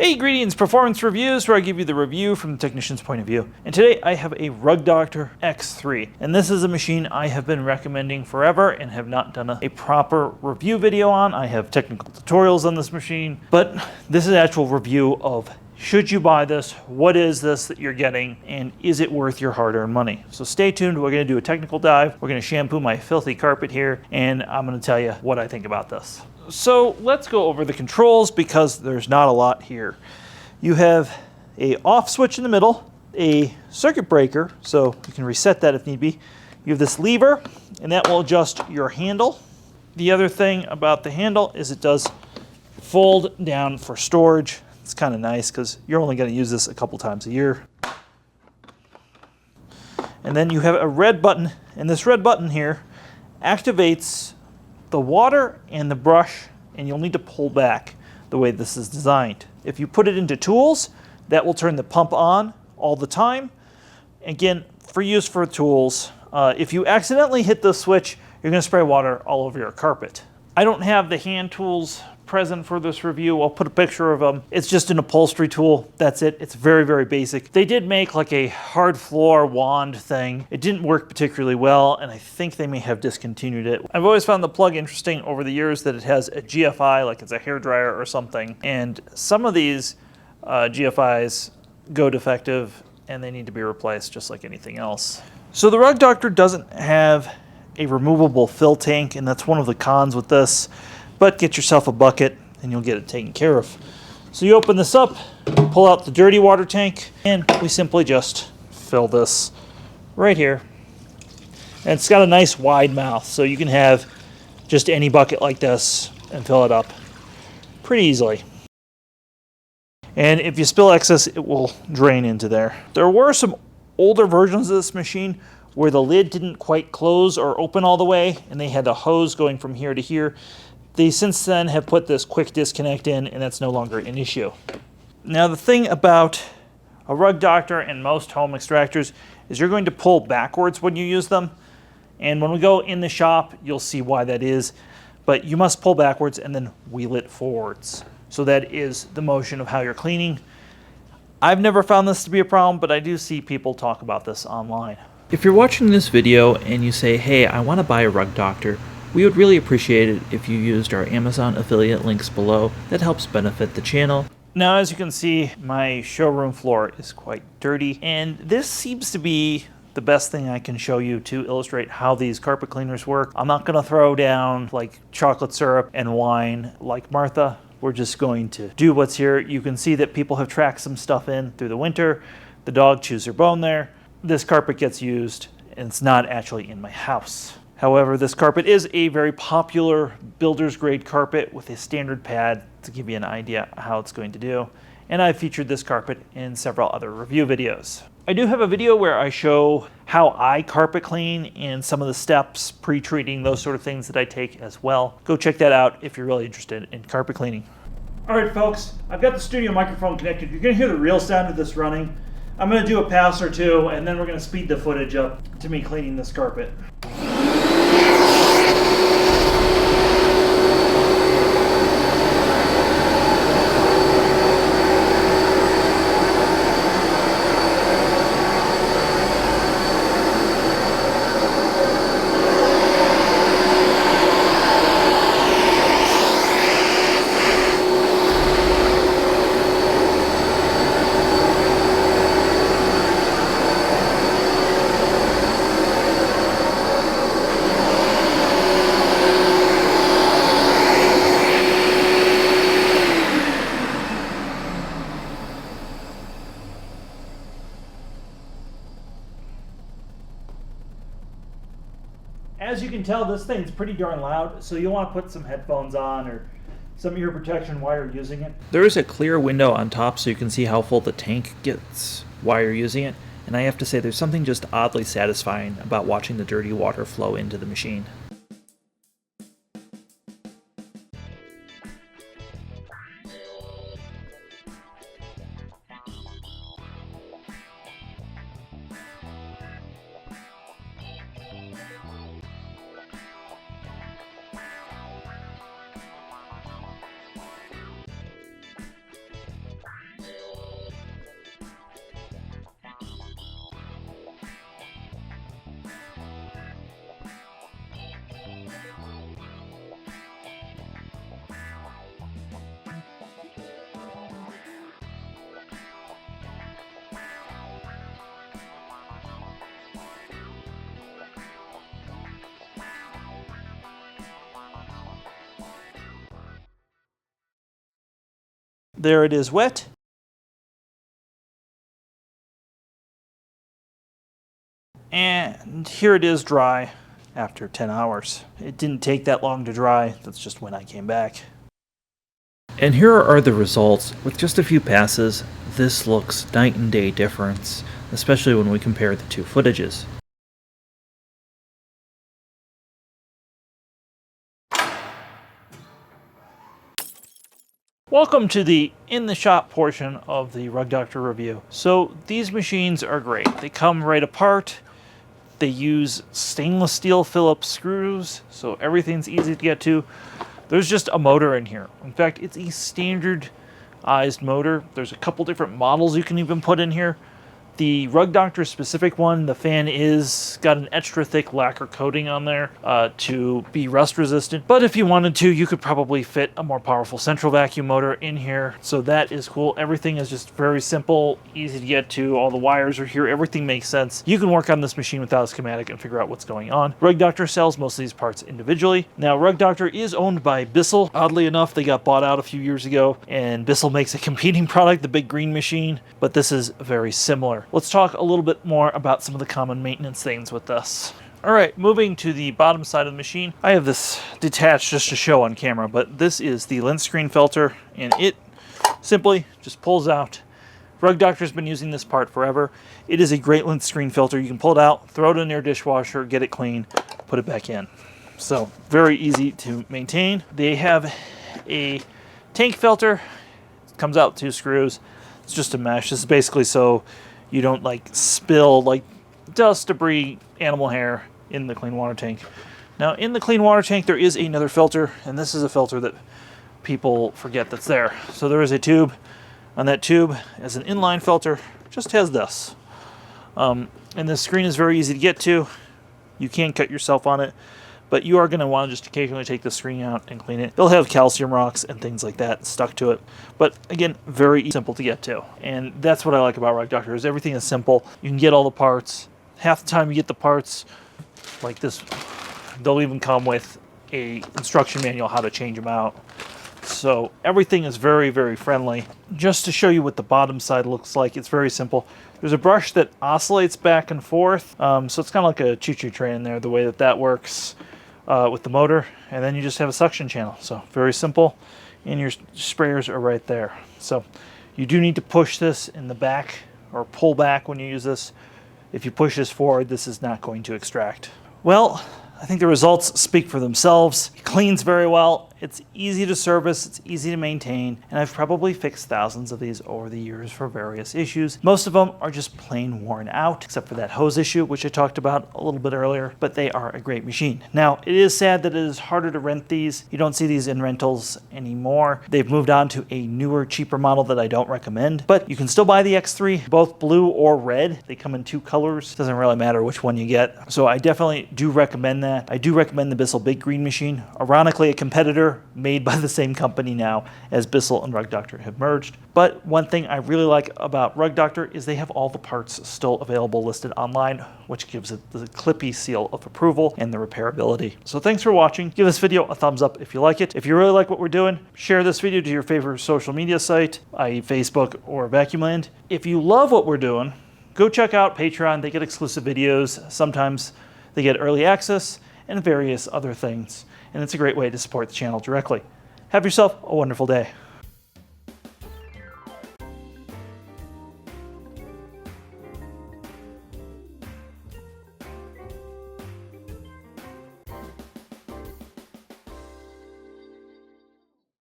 Hey, Greetings Performance Reviews, where I give you the review from the technician's point of view. And today I have a rugdoctor X3, and this is a machine I have been recommending forever and have not done a proper review video on. I have technical tutorials on this machine, but this is an actual review of should you buy this, what is this that you're getting, and is it worth your hard-earned money? So stay tuned, we're going to do a technical dive, we're going to shampoo my filthy carpet here, and I'm going to tell you what I think about this. So let's go over the controls because there's not a lot here. You have a off switch in the middle, a circuit breaker, so you can reset that if need be. You have this lever, and that will adjust your handle. The other thing about the handle is it does fold down for storage. It's kind of nice because you're only going to use this a couple times a year. And then you have a red button, and this red button here activates the water and the brush, and you'll need to pull back the way this is designed. If you put it into tools, that will turn the pump on all the time. Again, for use for tools, if you accidentally hit the switch, you're going to spray water all over your carpet. I don't have the hand tools present for this review. I'll put a picture of them. It's just an upholstery tool. That's it. It's very, very basic. They did make like a hard floor wand thing. It didn't work particularly well, and I think they may have discontinued it. I've always found the plug interesting over the years that it has a GFI, like it's a hairdryer or something, and some of these GFIs go defective and they need to be replaced just like anything else. So the rugdoctor doesn't have a removable fill tank, and that's one of the cons with this. But get yourself a bucket and you'll get it taken care of. So you open this up, pull out the dirty water tank, and we simply just fill this right here. And it's got a nice wide mouth, so you can have just any bucket like this and fill it up pretty easily. And if you spill excess, it will drain into there. There were some older versions of this machine where the lid didn't quite close or open all the way, and they had a hose going from here to here. They since then have put this quick disconnect in, and that's no longer an issue. Now the thing about a rugdoctor and most home extractors is you're going to pull backwards when you use them. And when we go in the shop, you'll see why that is. But you must pull backwards and then wheel it forwards. So that is the motion of how you're cleaning. I've never found this to be a problem, but I do see people talk about this online. If you're watching this video and you say, hey, I want to buy a rugdoctor, we would really appreciate it if you used our Amazon affiliate links below. That helps benefit the channel. Now, as you can see, my showroom floor is quite dirty, and this seems to be the best thing I can show you to illustrate how these carpet cleaners work. I'm not going to throw down like chocolate syrup and wine like Martha. We're just going to do what's here. You can see that people have tracked some stuff in through the winter. The dog chews their bone there. This carpet gets used, and it's not actually in my house. However, this carpet is a very popular builder's grade carpet with a standard pad to give you an idea how it's going to do. And I've featured this carpet in several other review videos. I do have a video where I show how I carpet clean and some of the steps, pre-treating, those sort of things that I take as well. Go check that out if you're really interested in carpet cleaning. All right, folks, I've got the studio microphone connected. You're gonna hear the real sound of this running. I'm gonna do a pass or two, and then we're gonna speed the footage up to me cleaning this carpet. As you can tell, this thing's pretty darn loud, so you'll want to put some headphones on or some ear protection while you're using it. There is a clear window on top so you can see how full the tank gets while you're using it, and I have to say there's something just oddly satisfying about watching the dirty water flow into the machine. There it is wet. And here it is dry after 10 hours. It didn't take that long to dry. That's just when I came back. And here are the results. With just a few passes, this looks night and day difference, especially when we compare the two footages. Welcome to the in the shop portion of the Rug Doctor review. So these machines are great. They come right apart. They use stainless steel Phillips screws, so everything's easy to get to. There's just a motor in here. In fact, it's a standardized motor. There's a couple different models you can even put in here. The Rug Doctor specific one, the fan is got an extra thick lacquer coating on there to be rust resistant. But if you wanted to, you could probably fit a more powerful central vacuum motor in here. So that is cool. Everything is just very simple, easy to get to. All the wires are here. Everything makes sense. You can work on this machine without a schematic and figure out what's going on. Rug Doctor sells most of these parts individually. Now, Rug Doctor is owned by Bissell. Oddly enough, they got bought out a few years ago, and Bissell makes a competing product, the big green machine, but this is very similar. Let's talk a little bit more about some of the common maintenance things with this. All right, moving to the bottom side of the machine. I have this detached just to show on camera, but this is the lint screen filter, and it simply just pulls out. Rug Doctor's been using this part forever. It is a great lint screen filter. You can pull it out, throw it in your dishwasher, get it clean, put it back in. So very easy to maintain. They have a tank filter. It comes out 2 screws. It's just a mesh. This is basically so you don't like spill like dust, debris, animal hair in the clean water tank. Now in the clean water tank there is another filter, and this is a filter that people forget that's there. So there is a tube. On that tube as an inline filter, just has this. And the screen is very easy to get to. You can cut yourself on it, but you are going to want to just occasionally take the screen out and clean it. They'll have calcium rocks and things like that stuck to it. But again, very simple to get to. And that's what I like about Rug Doctor, is everything is simple. You can get all the parts. Half the time you get the parts like this. They'll even come with a instruction manual how to change them out. So everything is very, very friendly. Just to show you what the bottom side looks like, it's very simple. There's a brush that oscillates back and forth. So it's kind of like a choo-choo train there, the way that that works. With the motor, and then you just have a suction channel. So very simple, and your sprayers are right there. So you do need to push this in the back or pull back when you use this. If you push this forward, this is not going to extract. Well, I think the results speak for themselves. It cleans very well. It's easy to service, it's easy to maintain, and I've probably fixed thousands of these over the years for various issues. Most of them are just plain worn out, except for that hose issue, which I talked about a little bit earlier, but they are a great machine. Now, it is sad that it is harder to rent these. You don't see these in rentals anymore. They've moved on to a newer, cheaper model that I don't recommend, but you can still buy the X3, both blue or red. They come in 2 colors. Doesn't really matter which one you get. So I definitely do recommend that. I do recommend the Bissell Big Green machine. Ironically, a competitor made by the same company now, as Bissell and Rug Doctor have merged. But one thing I really like about Rug Doctor is they have all the parts still available listed online, which gives it the clippy seal of approval and the repairability. So thanks for watching. Give this video a thumbs up if you like it. If you really like what we're doing, share this video to your favorite social media site, i.e. Facebook or Vacuumland. If you love what we're doing, go check out Patreon. They get exclusive videos. Sometimes they get early access and various other things. And it's a great way to support the channel directly. Have yourself a wonderful day.